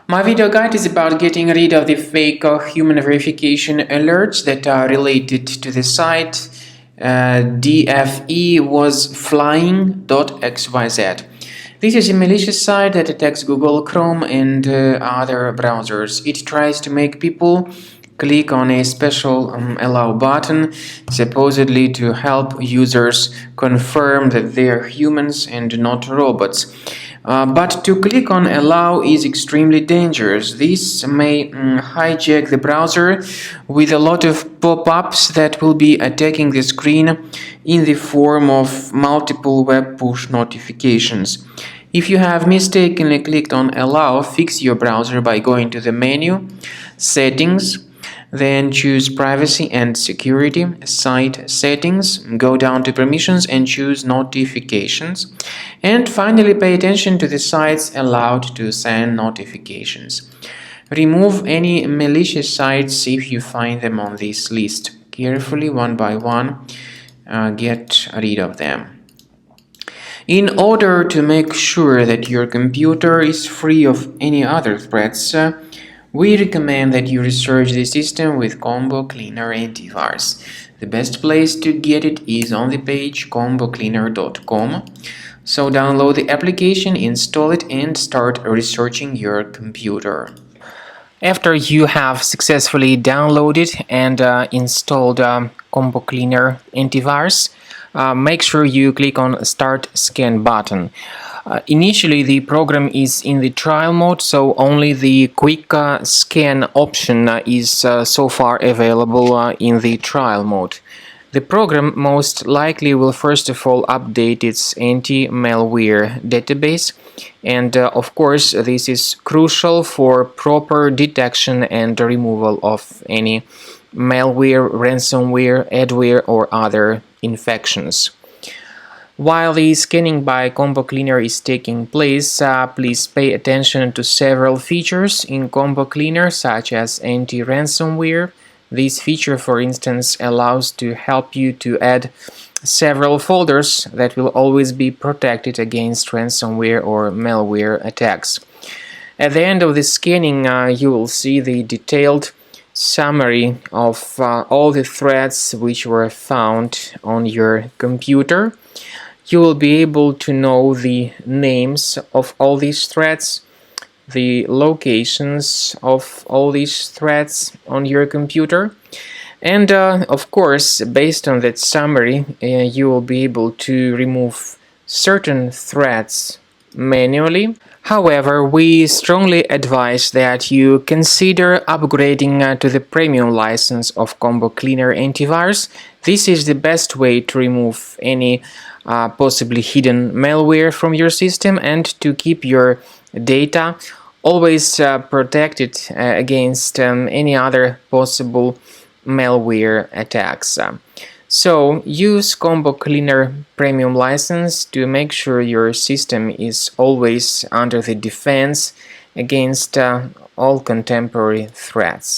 My video guide is about getting rid of the fake human verification alerts that are related to the site Dfewasflyin.xyz. This is a malicious site that attacks Google Chrome and other browsers. It tries to make people click on a special allow button, supposedly to help users confirm that they are humans and not robots. But to click on allow is extremely dangerous. This may hijack the browser with a lot of pop-ups that will be attacking the screen in the form of multiple web push notifications. If you have mistakenly clicked on allow, fix your browser by going to the menu, settings, then choose Privacy and Security, Site Settings, go down to Permissions and choose Notifications, and finally pay attention to the sites allowed to send notifications. Remove any malicious sites if you find them on this list. Carefully, one by one, get rid of them. In order to make sure that your computer is free of any other threats, we recommend that you research the system with Combo Cleaner Antivirus. The best place to get it is on the page combocleaner.com. So download the application, install it, and start researching your computer. After you have successfully downloaded and installed Combo Cleaner Antivirus, make sure you click on Start Scan button. Initially, the program is in the trial mode, so only the quick scan option is so far available in the trial mode. The program most likely will first of all update its anti-malware database, and of course this is crucial for proper detection and removal of any malware, ransomware, adware or other infections. While the scanning by Combo Cleaner is taking place, please pay attention to several features in Combo Cleaner, such as anti-ransomware. This feature, for instance, allows to help you to add several folders that will always be protected against ransomware or malware attacks. At the end of the scanning, you will see the detailed summary of all the threats which were found on your computer. You will be able to know the names of all these threats, the locations of all these threats on your computer, and of course, based on that summary, you will be able to remove certain threats manually. However, we strongly advise that you consider upgrading to the premium license of Combo Cleaner Antivirus. This is the best way to remove any possibly hidden malware from your system and to keep your data always protected against any other possible malware attacks. So use Combo Cleaner Premium license to make sure your system is always under the defense against all contemporary threats.